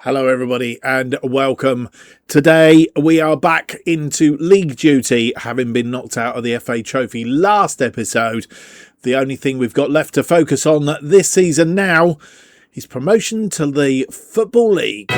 Hello everybody and welcome. Today we are back into league duty, having been knocked out of the FA Trophy last episode. The only thing we've got left to focus on this season now is promotion to the Football League.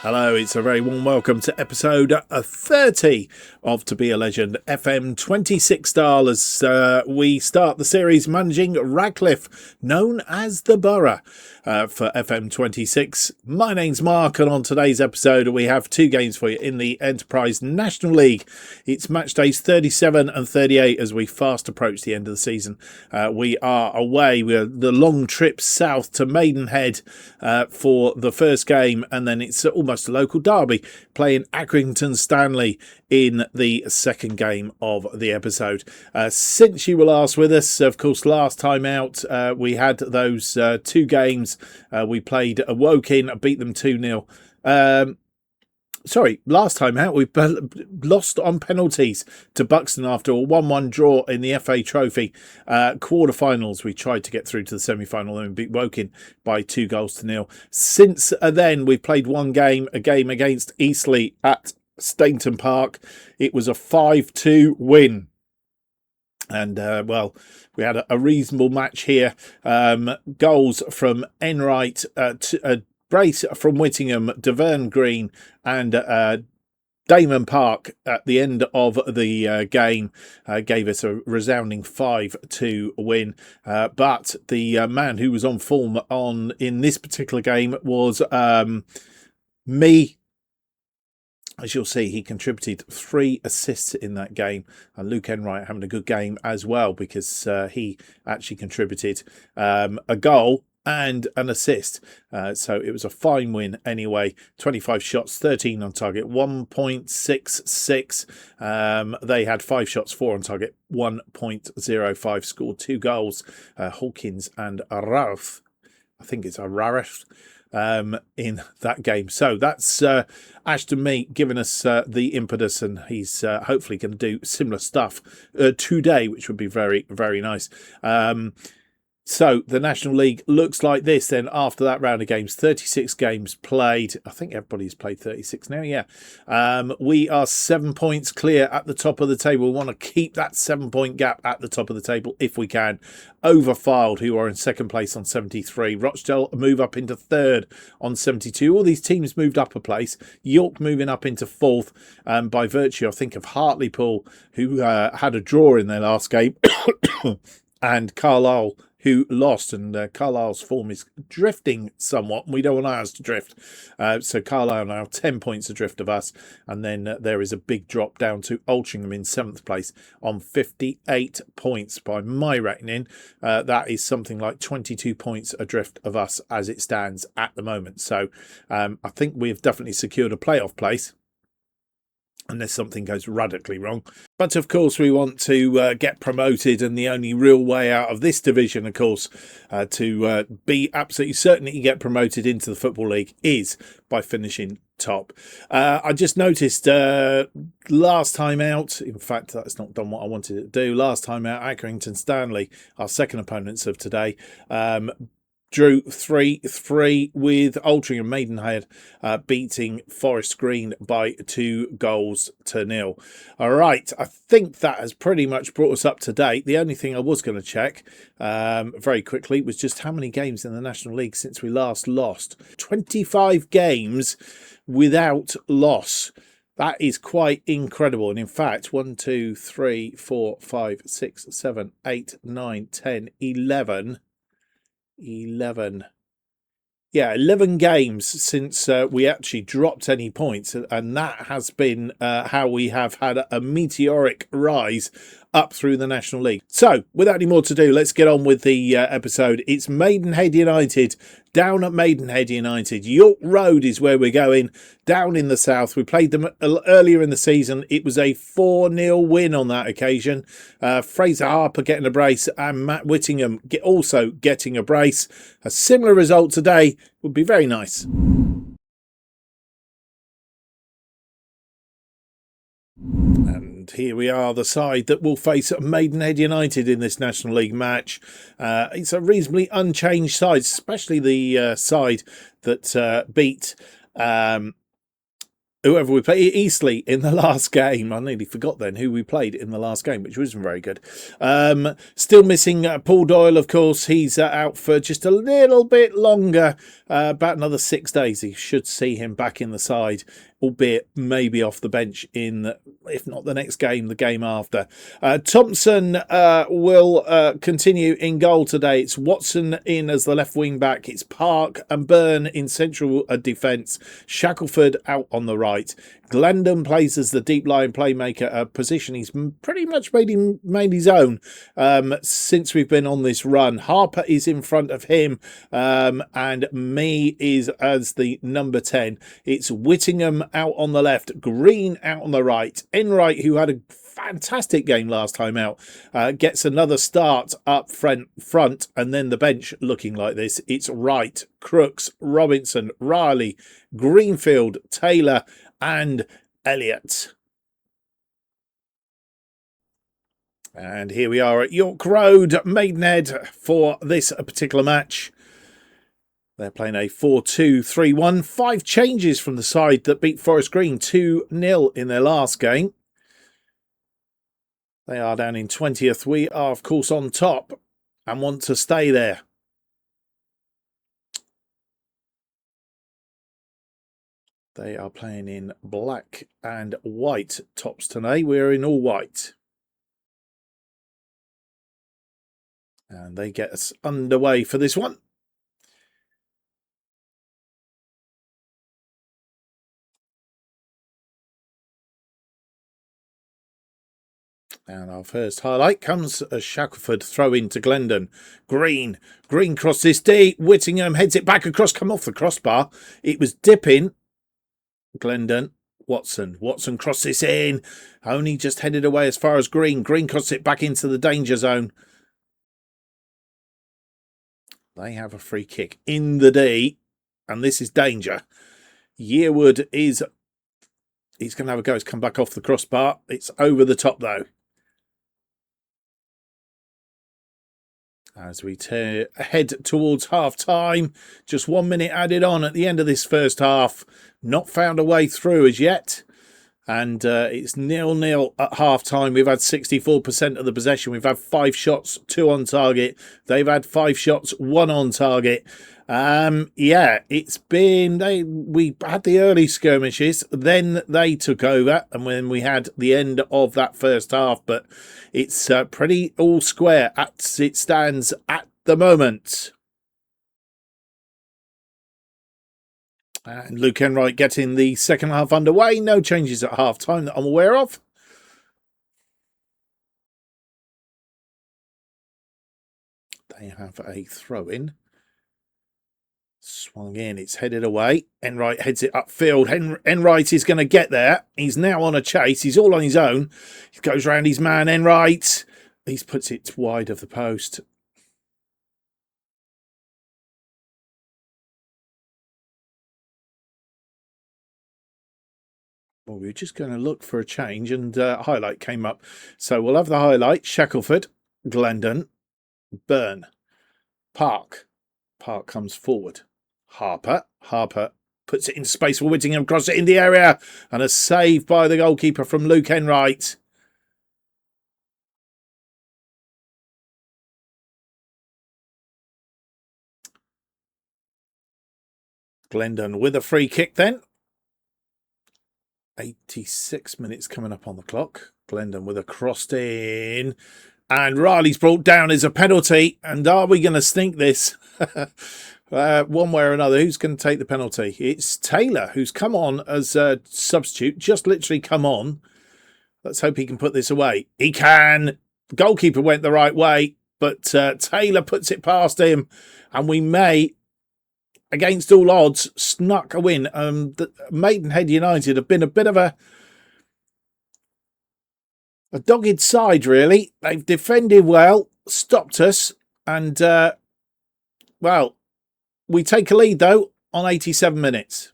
Hello, it's a very warm welcome to episode 30 of To Be a Legend FM 26 style as we start the series managing Radcliffe, known as the Borough, for FM 26. My name's Mark, and on today's episode we have two games for you in the Entreprise National League. It's match days 37 and 38 as we fast approach the end of the season. We are away. We're the long trip south to Maidenhead for the first game, and then it's almost a local derby, playing Accrington Stanley in the second game of the episode. Since you were last with us, of course, last time out, we had those two games. We played Woking, beat them 2-0. Last time out, we lost on penalties to Buxton after a 1-1 draw in the FA Trophy quarterfinals. We tried to get through to the semi-final and beat Woking by 2-0. Since then, we've played one game, a game against Eastleigh at Stainton Park. It was a 5-2 win. And, we had a reasonable match here. Goals from Enright, brace from Whittingham, Deverne Green and Damon Park at the end of the game gave us a resounding 5-2 win. But the man who was on form in this particular game was me. As you'll see, he contributed 3 assists in that game, and Luke Enright having a good game as well because he actually contributed a goal and an assist. So it was a fine win anyway. 25 shots, 13 on target, 1.66. They had 5 shots, 4 on target, 1.05. Scored 2 goals. Hawkins and Ararth. I think it's Ararth. In that game. So that's Ashton Meat giving us the impetus, and he's hopefully going to do similar stuff today, which would be very, very nice. So the National League looks like this then after that round of games. 36 games played. I think everybody's played 36 now, yeah. We are 7 points clear at the top of the table. We want to keep that 7-point gap at the top of the table if we can. Overfiled, who are in second place on 73. Rochdale move up into third on 72. All these teams moved up a place. York moving up into fourth by virtue, I think, of Hartlepool, who had a draw in their last game, and Carlisle, who lost, and Carlisle's form is drifting somewhat. We don't want ours to drift. So Carlisle now 10 points adrift of us. And then there is a big drop down to Altrincham in 7th place on 58 points by my reckoning. That is something like 22 points adrift of us as it stands at the moment. So I think we've definitely secured a playoff place, unless something goes radically wrong. But of course we want to get promoted, and the only real way out of this division, of course, to be absolutely certain that you get promoted into the Football League is by finishing top. I just noticed last time out, in fact that's not done what I wanted it to do, last time out Accrington Stanley, our second opponents of today, drew 3-3 with Altrincham Maidenhead beating Forest Green by 2-0. All right, I think that has pretty much brought us up to date. The only thing I was going to check very quickly was just how many games in the National League since we last lost. 25 games without loss. That is quite incredible. And in fact, 1, 2, 3, 4, 5, 6, 7, 8, 9, 10, 11 games since we actually dropped any points, and that has been how we have had a meteoric rise up through the National League. So, without any more to do, let's get on with the episode. It's Maidenhead United, down at Maidenhead United. York Road is where we're going, down in the south. We played them earlier in the season. It was a 4-0 win on that occasion. Fraser Harper getting a brace and Matt Whittingham also getting a brace. A similar result today would be very nice. And here we are, the side that will face Maidenhead United in this National League match. It's a reasonably unchanged side, especially the side that beat whoever we played, Eastleigh, in the last game. I nearly forgot then who we played in the last game, which wasn't very good. Still missing Paul Doyle, of course. He's out for just a little bit longer, about another 6 days. He should see him back in the side, albeit maybe off the bench in, if not the next game, the game after. Thompson will continue in goal today. It's Watson in as the left wing back. It's Park and Byrne in central defence. Shackelford out on the right. Glendon plays as the deep line playmaker, a position he's pretty much made his own since we've been on this run. Harper is in front of him, and me is as the number 10. It's Whittingham out on the left, Green out on the right. Enright, who had a fantastic game last time out, gets another start up front, and then the bench looking like this. It's Wright, Crooks, Robinson, Riley, Greenfield, Taylor and Elliott. And here we are at York Road, Maidenhead, for this particular match. They're playing a 4-2-3-1. 5 changes from the side that beat Forest Green 2-0 in their last game. They are down in 20th. We are, of course, on top and want to stay there. They are playing in black and white tops tonight. We're in all white. And they get us underway for this one. And our first highlight comes as Shackelford throw into Glendon. Green crosses deep. Whittingham heads it back across, come off the crossbar. It was dipping. Glendon, Watson crosses in. Only just headed away as far as Green. Green crosses it back into the danger zone. They have a free kick in the D, and this is danger. Yearwood he's going to have a go. It's come back off the crossbar. It's over the top though. As we head towards half-time, just 1 minute added on at the end of this first half. Not found a way through as yet. And it's 0-0 at half-time. We've had 64% of the possession. We've had 5 shots, 2 on target. They've had 5 shots, 1 on target. Yeah, it's been... We had the early skirmishes, then they took over, and when we had the end of that first half, but it's pretty all square as it stands at the moment. And Luke Enright getting the second half underway. No changes at half-time that I'm aware of. They have a throw-in. Swung in, it's headed away. Enright heads it upfield. Enright is going to get there. He's now on a chase. He's all on his own. He goes round his man, Enright. He puts it wide of the post. Well, we were just going to look for a change, and highlight came up. So we'll have the highlight. Shackelford, Glendon, Byrne, Park. Park comes forward. Harper puts it in space for Whittingham, across it in the area, and a save by the goalkeeper from Luke Enright. Glendon with a free kick then. 86 minutes coming up on the clock. Glendon with a crossed in. And Riley's brought down as a penalty. And are we going to stink this? One way or another, who's going to take the penalty? It's Taylor, who's come on as a substitute. Just literally come on. Let's hope he can put this away. He can. The goalkeeper went the right way, but Taylor puts it past him, and we may, against all odds, snuck a win. The Maidenhead United have been a bit of a dogged side, really. They've defended well, stopped us, and, well, we take a lead, though, on 87 minutes.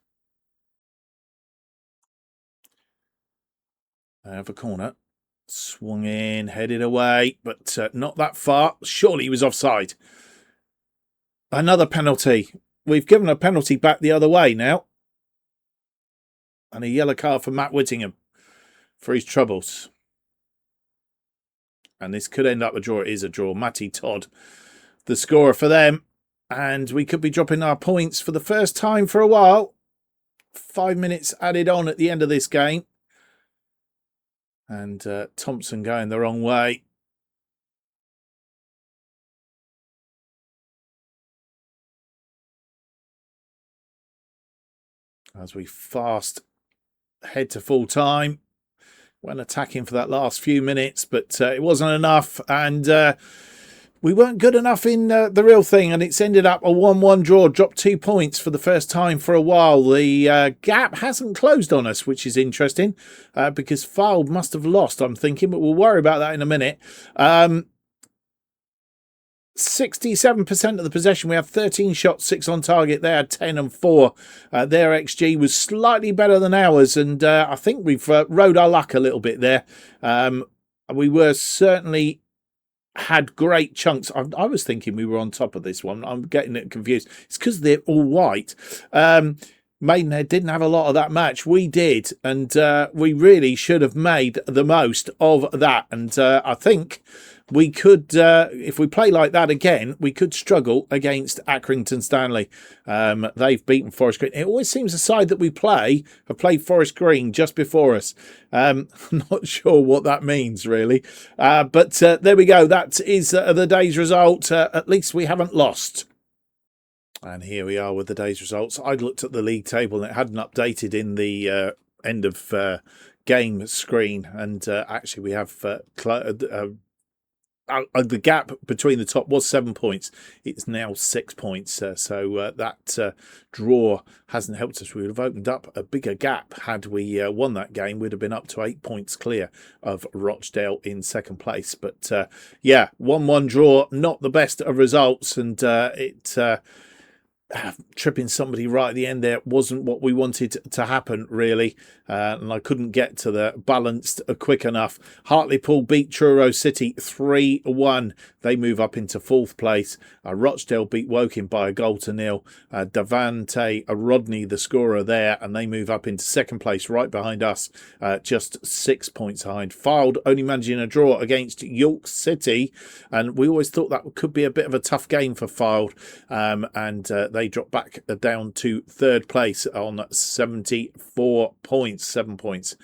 They have a corner. Swung in, headed away, but not that far. Surely he was offside. Another penalty. We've given a penalty back the other way now. And a yellow card for Matt Whittingham for his troubles. And this could end up a draw. It is a draw. Matty Todd, the scorer for them. And we could be dropping our points for the first time for a while. 5 minutes added on at the end of this game. And Thompson going the wrong way. As we fast head to full time. Went attacking for that last few minutes, but it wasn't enough. And we weren't good enough in the real thing. And it's ended up a 1-1 draw. Dropped 2 points for the first time for a while. The gap hasn't closed on us, which is interesting. Because Fylde must have lost, I'm thinking. But we'll worry about that in a minute. 67% of the possession. We have 13 shots, 6 on target. They had 10 and 4. Their XG was slightly better than ours, and I think we've rode our luck a little bit there. We were certainly had great chunks. I was thinking we were on top of this one. I'm getting it confused. It's because they're all white. Maidenhead didn't have a lot of that match. We did, and we really should have made the most of that. And I think we could, if we play like that again, we could struggle against Accrington Stanley. They've beaten Forest Green. It always seems the side that we play have played Forest Green just before us. I'm not sure what that means, really. But there we go. That is the day's result. At least we haven't lost. And here we are with the day's results. I'd looked at the league table and it hadn't updated in the end of game screen. And actually we have the gap between the top was 7 points. It's now 6 points. So that draw hasn't helped us. We would have opened up a bigger gap had we won that game. We'd have been up to 8 points clear of Rochdale in second place. But yeah, 1-1 draw, not the best of results. And tripping somebody right at the end there wasn't what we wanted to happen, really. And I couldn't get to the balanced quick enough. Hartlepool beat Truro City 3-1. They move up into 4th place. Rochdale beat Woking by 1-0. Davante Rodney, the scorer there, and they move up into 2nd place right behind us, just 6 points behind. Fylde only managing a draw against York City, and we always thought that could be a bit of a tough game for Fylde, and they dropped back down to 3rd place on 74 points, 7 points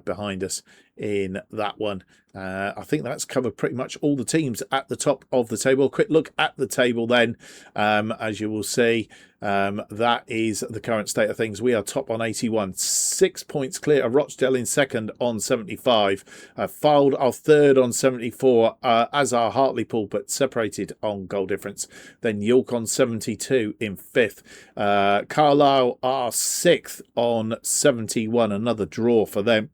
behind us in that one. I think that's covered pretty much all the teams at the top of the table. Quick look at the table then. As you will see, that is the current state of things. We are top on 81, 6 points clear of Rochdale in 2nd on 75. Fylde are 3rd on 74, as are Hartlepool, but separated on goal difference. Then York on 72 in 5th. Carlisle are 6th on 71, another draw for them.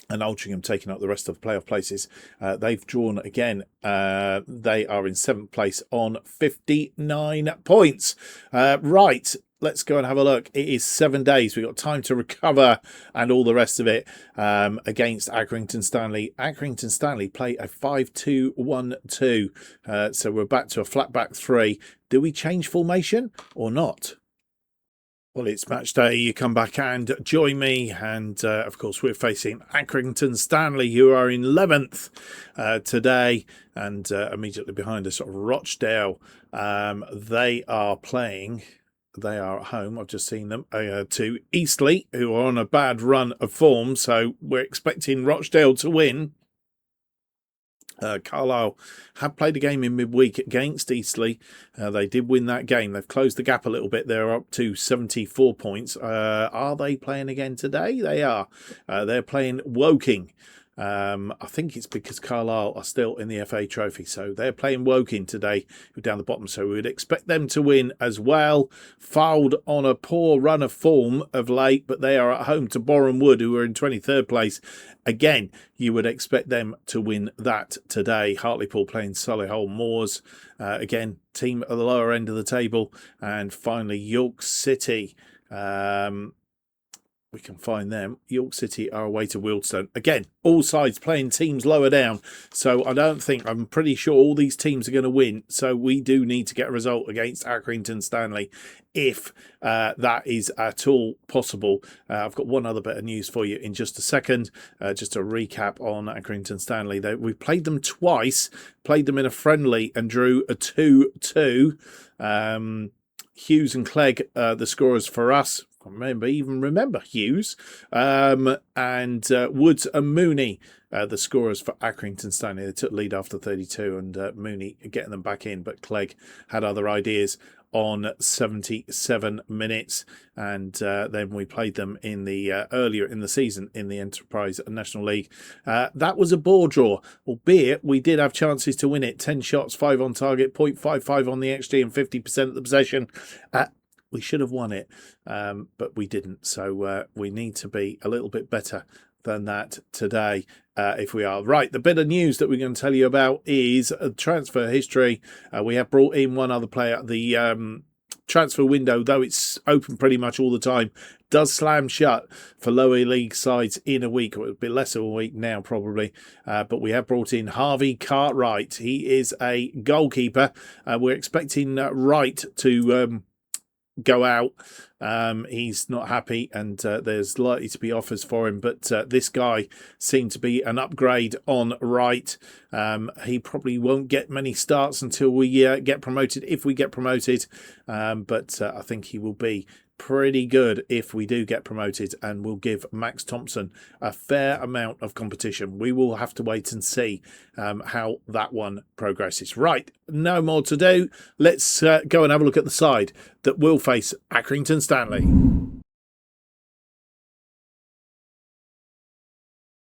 And Altrincham taking up the rest of the playoff places. They've drawn again. They are in 7th place on 59 points. Right, let's go and have a look. It is 7 days. We've got time to recover and all the rest of it against Accrington Stanley. Accrington Stanley play a 5-2-1-2. So we're back to a flat back 3. Do we change formation or not? Well, it's match day. You come back and join me. And, of course, we're facing Accrington Stanley, who are in 11th today. And immediately behind us, Rochdale. They are playing. They are at home. I've just seen them to Eastleigh, who are on a bad run of form. So we're expecting Rochdale to win. Carlisle had played a game in midweek against Eastleigh. They did win that game. They've closed the gap a little bit. They're up to 74 points. Are they playing again today? They are. They're playing Woking. I think it's because Carlisle are still in the FA Trophy. So they're playing Woking today, who are down the bottom. So we would expect them to win as well. Fouled on a poor run of form of late, but they are at home to Boreham Wood, who are in 23rd place. Again, you would expect them to win that today. Hartlepool playing Solihull Moors. Again, team at the lower end of the table. And finally, York City. We can find them. York City are away to Wealdstone. Again, all sides playing teams lower down. So I'm pretty sure all these teams are going to win. So we do need to get a result against Accrington Stanley if that is at all possible. I've got one other bit of news for you in just a second. Just a recap on Accrington Stanley. We played them twice, played them in a friendly and drew a 2-2. Hughes and Clegg, the scorers for us. I remember Hughes, and Woods and Mooney, the scorers for Accrington Stanley. They took lead after 32, and Mooney getting them back in, but Clegg had other ideas on 77 minutes, and then we played them in the earlier in the season in the Entreprise National League. That was a ball draw, albeit we did have chances to win it. 10 shots, 5 on target, 0.55 on the XG, and 50% of the possession. We should have won it, but we didn't. So we need to be a little bit better than that today if we are. Right, the bit of news that we're going to tell you about is transfer history. We have brought in one other player. The transfer window, though it's open pretty much all the time, does slam shut for lower league sides in a week, or a bit less of a week now probably. But we have brought in Harvey Cartwright. He is a goalkeeper. We're expecting Wright to go out. He's not happy, and there's likely to be offers for him, but this guy seemed to be an upgrade on Wright. He probably won't get many starts until we get promoted, if we get promoted, but I think he will be pretty good if we do get promoted, and will give Max Thompson a fair amount of competition. We will have to wait and see how that one progresses. Right, no more to do. Let's go and have a look at the side that will face Accrington Stanley.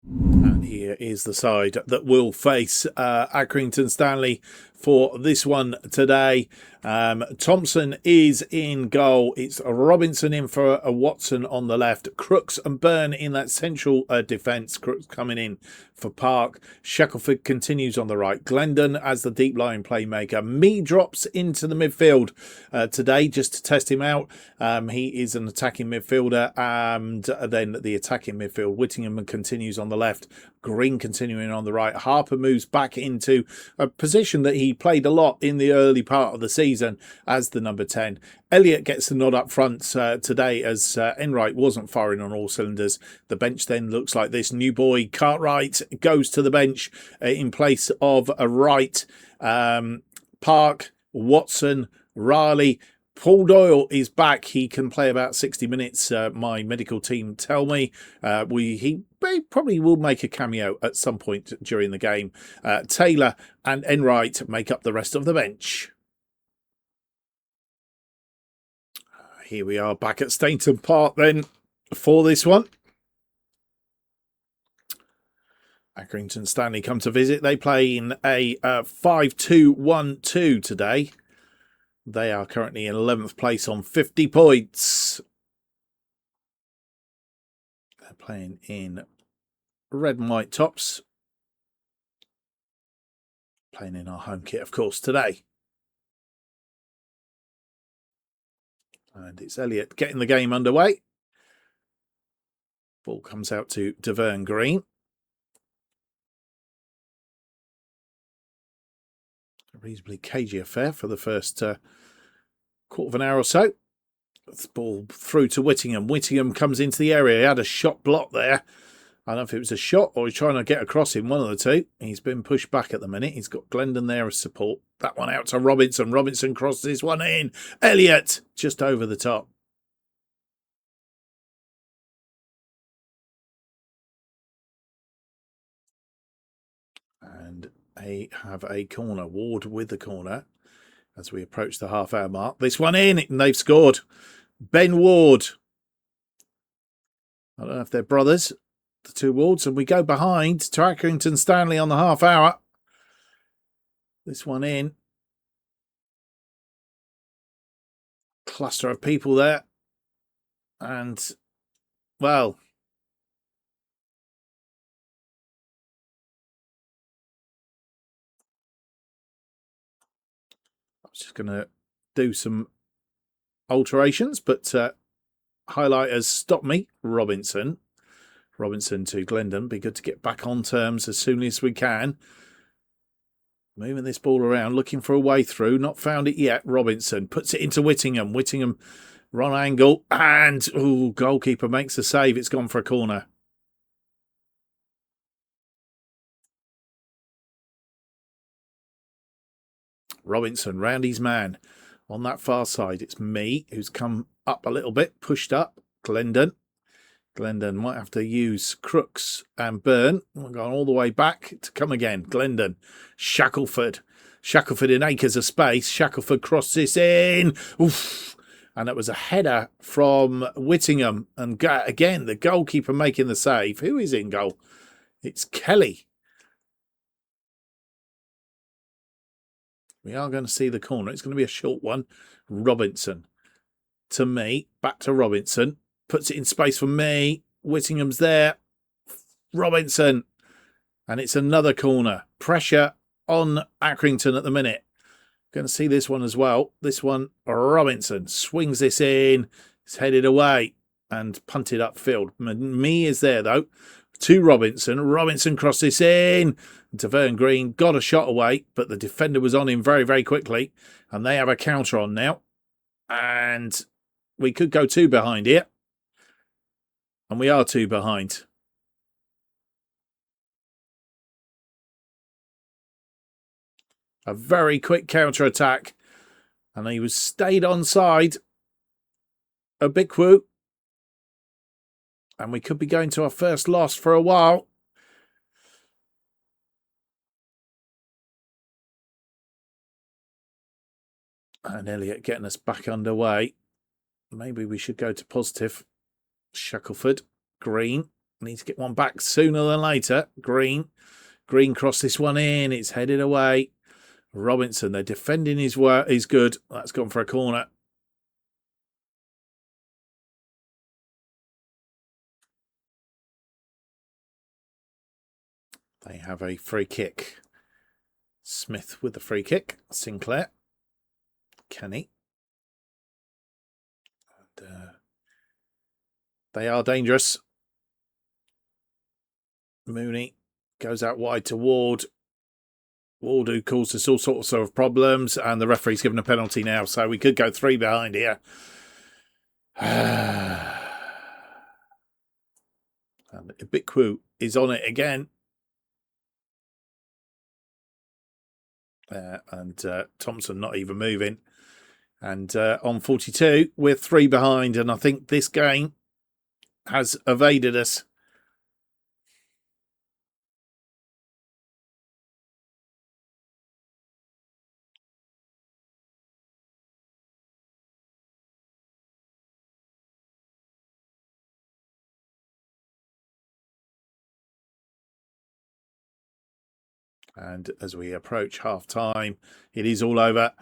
And here is the side that will face Accrington Stanley for this one today. Thompson is in goal. It's Robinson in for a Watson on the left. Crooks and Byrne in that central defence. Crooks coming in for Park. Shackelford continues on the right. Glendon as the deep line playmaker. Mee drops into the midfield today just to test him out. He is an attacking midfielder, and then the attacking midfield. Whittingham continues on the left. Green continuing on the right. Harper moves back into a position that he played a lot in the early part of the season as the number 10. Elliott gets the nod up front today, as Enright wasn't firing on all cylinders. The bench then looks like this. New boy Cartwright goes to the bench in place of a Wright. Park, Watson, Riley. Paul Doyle is back. He can play about 60 minutes, my medical team tell me. He probably will make a cameo at some point during the game. Taylor and Enright make up the rest of the bench. Here we are back at Stainton Park then for this one. Accrington Stanley come to visit. They play in a 5-2-1-2 today. They are currently in 11th place on 50 points. They're playing in red and white tops. Playing in our home kit, of course, today. And it's Elliott getting the game underway. Ball comes out to Deverne Green. A reasonably cagey affair for the first quarter of an hour or so. The ball through to Whittingham. Whittingham comes into the area. He had a shot block there. I don't know if it was a shot or he's trying to get across him, one of the two. He's been pushed back at the minute. He's got Glendon there as support. That one out to Robinson. Robinson crosses this one in. Elliott just over the top. And they have a corner. Ward with the corner as we approach the half-hour mark. This one in, and they've scored. Ben Ward. I don't know if they're brothers. the towards, and we go behind to Accrington Stanley on the half hour. This one in. Cluster of people there. And, well, I was just going to do some alterations, but highlight has stopped me. Robinson to Glendon. Be good to get back on terms as soon as we can. Moving this ball around, looking for a way through. Not found it yet. Robinson puts it into Whittingham. Whittingham, wrong angle. And, goalkeeper makes a save. It's gone for a corner. Robinson, round his man. On that far side, it's me, who's come up a little bit, pushed up. Glendon might have to use Crooks and Byrne. We're going all the way back to come again. Glendon, Shackelford in acres of space. Shackelford crossed this in. Oof. And it was a header from Whittingham. And again, the goalkeeper making the save. Who is in goal? It's Kelly. We are going to see the corner. It's going to be a short one. Robinson to me. Back to Robinson. Puts it in space for me. Whittingham's there. Robinson. And it's another corner. Pressure on Accrington at the minute. Going to see this one as well. This one, Robinson swings this in. It's headed away and punted upfield. Me is there though. To Robinson. Robinson crossed this in. To Vern Green. Got a shot away, but the defender was on him very, very quickly. And they have a counter on now. And we could go two behind here. And we are two behind. A very quick counter-attack. And he was stayed onside. A big whoop. And we could be going to our first loss for a while. And Elliott getting us back underway. Maybe we should go to positive. Shackelford. Green. Need to get one back sooner than later. Green crossed this one in. It's headed away. Robinson, they're defending his work. He's good. That's gone for a corner. They have a free kick. Smith with the free kick. Sinclair. Kenny. And, they are dangerous. Mooney goes out wide to Ward. Ward who causes all sorts of problems. And the referee's given a penalty now. So we could go three behind here. And Ibikwu is on it again. And Thompson not even moving. And on 42, we're three behind. And I think this game has evaded us. And as we approach half-time, it is all over.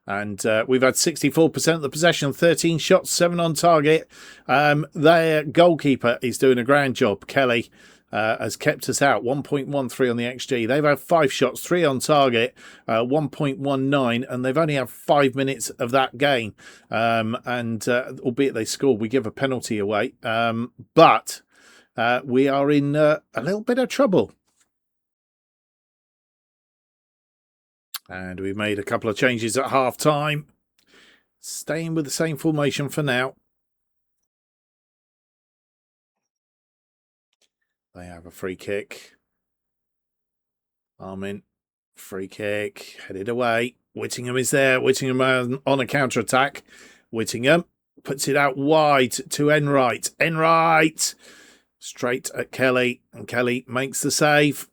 And we've had 64% of the possession, 13 shots, 7 on target. Their goalkeeper is doing a grand job. Kelly has kept us out, 1.13 on the XG. They've had 5 shots, 3 on target, 1.19, and they've only had 5 minutes of that game. Albeit they scored, we give a penalty away. But we are in a little bit of trouble. And we've made a couple of changes at half-time. Staying with the same formation for now. They have a free kick. Armin, free kick, headed away. Whittingham is there. Whittingham on a counter-attack. Whittingham puts it out wide to Enright. Enright! Straight at Kelly. And Kelly makes the save.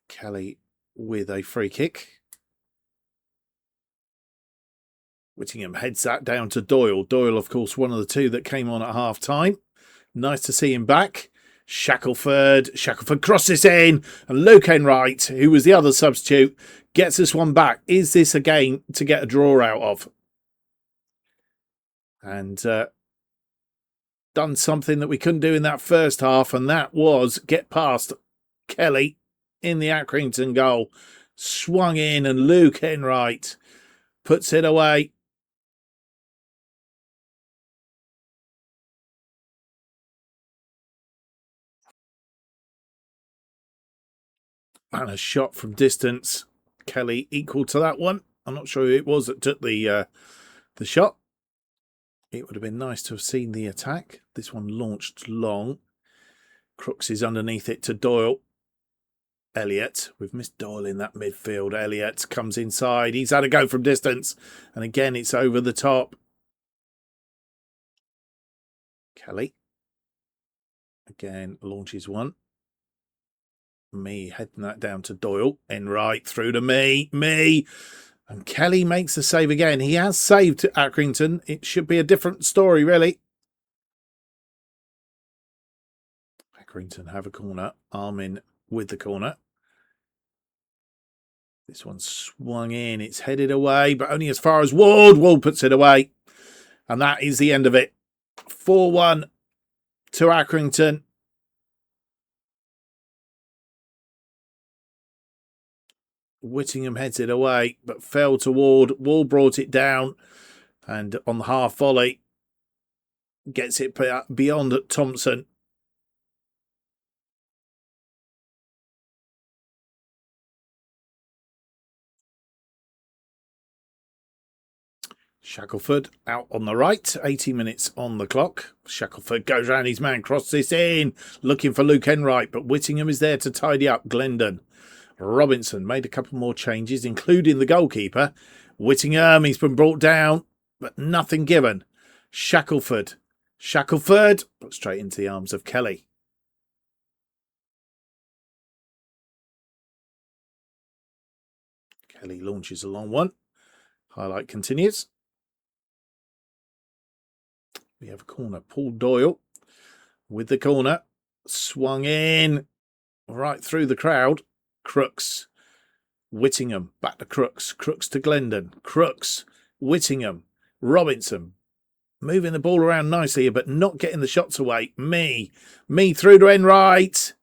Kelly with a free kick. Whittingham heads that down to Doyle. Doyle, of course, one of the two that came on at half-time. Nice to see him back. Shackelford crosses in, and Luke Enright, who was the other substitute, gets this one back. Is this a game to get a draw out of? And done something that we couldn't do in that first half, and that was get past Kelly in the Accrington goal. Swung in, and Luke Enright puts it away. And a shot from distance. Kelly equal to that one. I'm not sure who it was that took the shot. It would have been nice to have seen the attack. This one launched long. Crooks is underneath it to Doyle. Elliott. We've missed Doyle in that midfield. Elliott comes inside. He's had a go from distance. And again, it's over the top. Kelly. Again, launches one. Me heading that down to Doyle. Enright through to me. And Kelly makes the save again. He has saved Accrington. It should be a different story, really. Accrington have a corner. Armin with the corner. This one swung in. It's headed away, but only as far as Ward. Ward puts it away. And that is the end of it. 4-1 to Accrington. Whittingham heads it away, but fell to Ward. Ward brought it down, and on the half volley, gets it beyond Thompson. Shackelford out on the right, 80 minutes on the clock. Shackelford goes round his man, crosses this in, looking for Luke Enright, but Whittingham is there to tidy up Glendon. Robinson made a couple more changes, including the goalkeeper. Whittingham, he's been brought down, but nothing given. Shackelford put straight into the arms of Kelly. Kelly launches a long one. Highlight continues. We have a corner. Paul Doyle with the corner. Swung in right through the crowd. Crooks. Whittingham. Back to Crooks. Crooks to Glendon. Crooks. Whittingham. Robinson. Moving the ball around nicely, but not getting the shots away. Me through to Enright.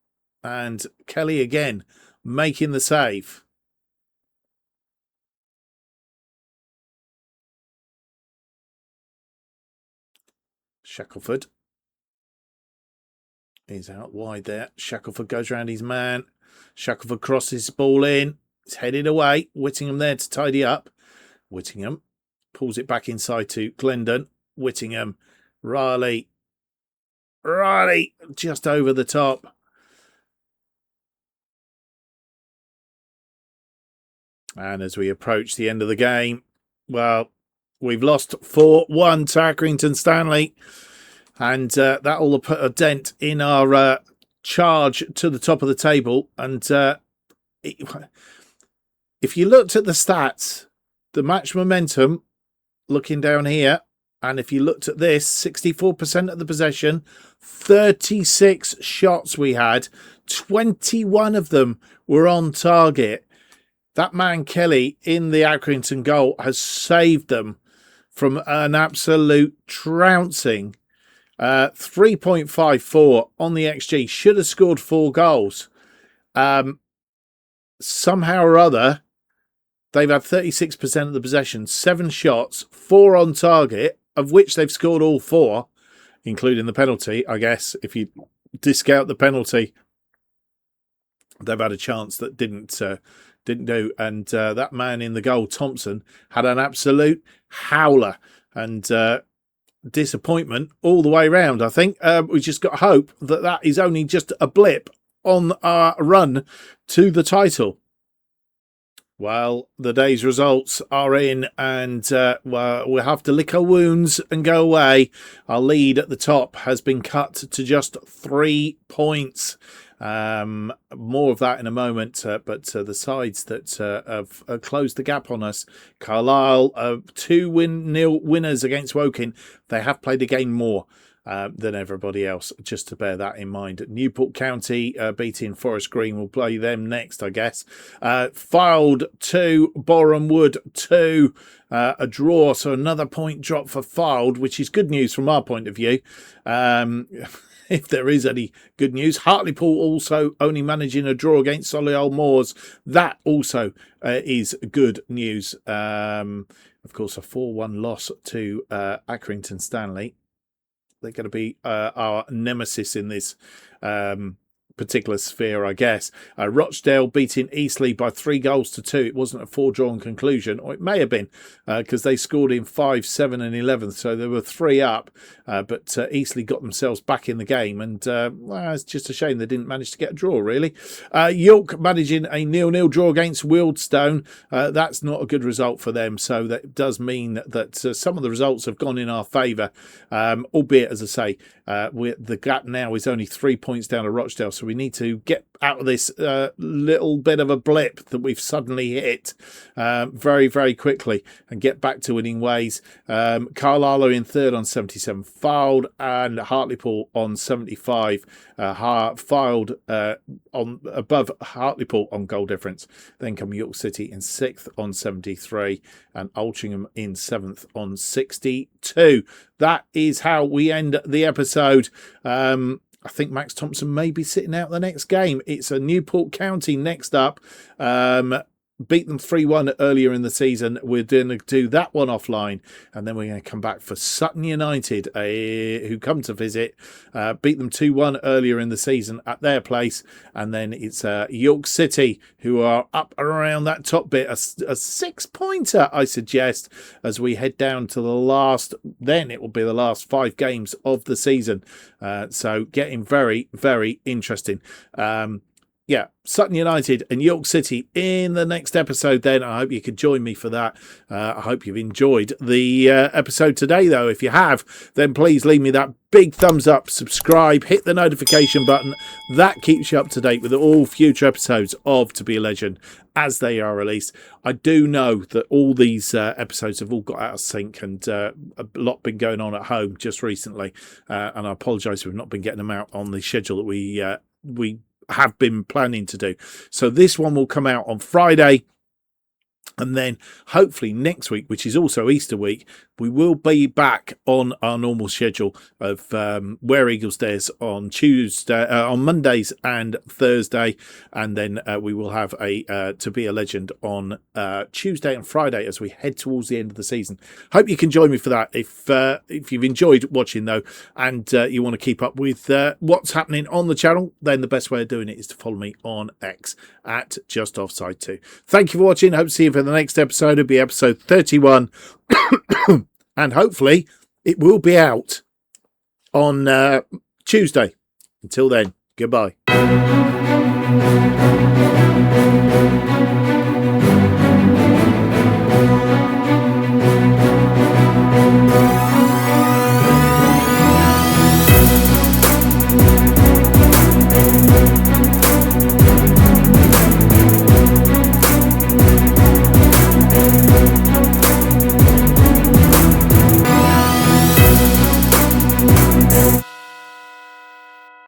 And Kelly again making the save. Shackelford is out wide there. Shackelford goes round his man. Shackelford crosses the ball in. It's headed away. Whittingham there to tidy up. Whittingham pulls it back inside to Glendon. Whittingham. Riley just over the top. And as we approach the end of the game, well, we've lost 4-1 to Accrington Stanley. And that will put a dent in our charge to the top of the table. And if you looked at the stats, the match momentum, looking down here, and if you looked at this, 64% of the possession, 36 shots we had, 21 of them were on target. That man Kelly in the Accrington goal has saved them from an absolute trouncing. 3.54 on the XG. Should have scored 4 goals. Somehow or other, they've had 36% of the possession, 7 shots, 4 on target, of which they've scored all 4, including the penalty. I guess if you discount the penalty, they've had a chance that didn't do. And that man in the goal, Thompson, had an absolute howler. And disappointment all the way round, I think. We just got hope that that is only just a blip on our run to the title. Well, the day's results are in, and we'll have to lick our wounds and go away. Our lead at the top has been cut to just 3 points. More of that in a moment, but the sides that have closed the gap on us, Carlisle 2-0 winners against Woking. They have played a game more than everybody else, just to bear that in mind. Newport County beating Forest Green. We'll play them next, I guess. Fylde 2, Boreham Wood 2, a draw, so another point drop for Fylde, which is good news from our point of view. If there is any good news. Hartlepool also only managing a draw against Solihull Moors. That also is good news. Of course, a 4-1 loss to Accrington Stanley. They're going to be our nemesis in this particular sphere, I guess. Rochdale beating Eastleigh by 3-2. It wasn't a 4-drawn conclusion, or it may have been, because they scored in 5, 7 and 11, so they were 3 up, but Eastleigh got themselves back in the game, and it's just a shame they didn't manage to get a draw, really. York managing a 0-0 draw against Wealdstone. That's not a good result for them, so that does mean that some of the results have gone in our favour, albeit, as I say, the gap now is only 3 points down to Rochdale, so we need to get out of this little bit of a blip that we've suddenly hit very, very quickly and get back to winning ways. Carlisle are in third on 77, Fylde and Hartlepool on 75. Fylde on above Hartlepool on goal difference. Then come York City in 6th on 73 and Altrincham in 7th on 62. That is how we end the episode. I think Max Thompson may be sitting out the next game. It's a Newport County next up. Beat them 3-1 earlier in the season. We're going to do that one offline, and then we're going to come back for Sutton United, who come to visit. Beat them 2-1 earlier in the season at their place, and then it's York City, who are up around that top bit. A 6-pointer, I suggest, as we head down to the last. Then it will be the last 5 games of the season. So getting very, very interesting. Sutton United and York City in the next episode then. I hope you could join me for that. I hope you've enjoyed the episode today, though. If you have, then please leave me that big thumbs up, subscribe, hit the notification button. That keeps you up to date with all future episodes of To Be a Legend as they are released. I do know that all these episodes have all got out of sync, and a lot been going on at home just recently. And I apologise we've not been getting them out on the schedule that we have been planning to do. So this one will come out on Friday, and then hopefully next week, which is also Easter week, we will be back on our normal schedule of Where Eagles Dares on on Mondays and Thursday, and then we will have a To Be a Legend on Tuesday and Friday as we head towards the end of the season. Hope you can join me for that. If you've enjoyed watching, though, and you want to keep up with what's happening on the channel, then the best way of doing it is to follow me on X at JustOffside2. Thank you for watching. Hope to see you for the next episode. It'll be episode 31. And hopefully it will be out on Tuesday. Until then, goodbye.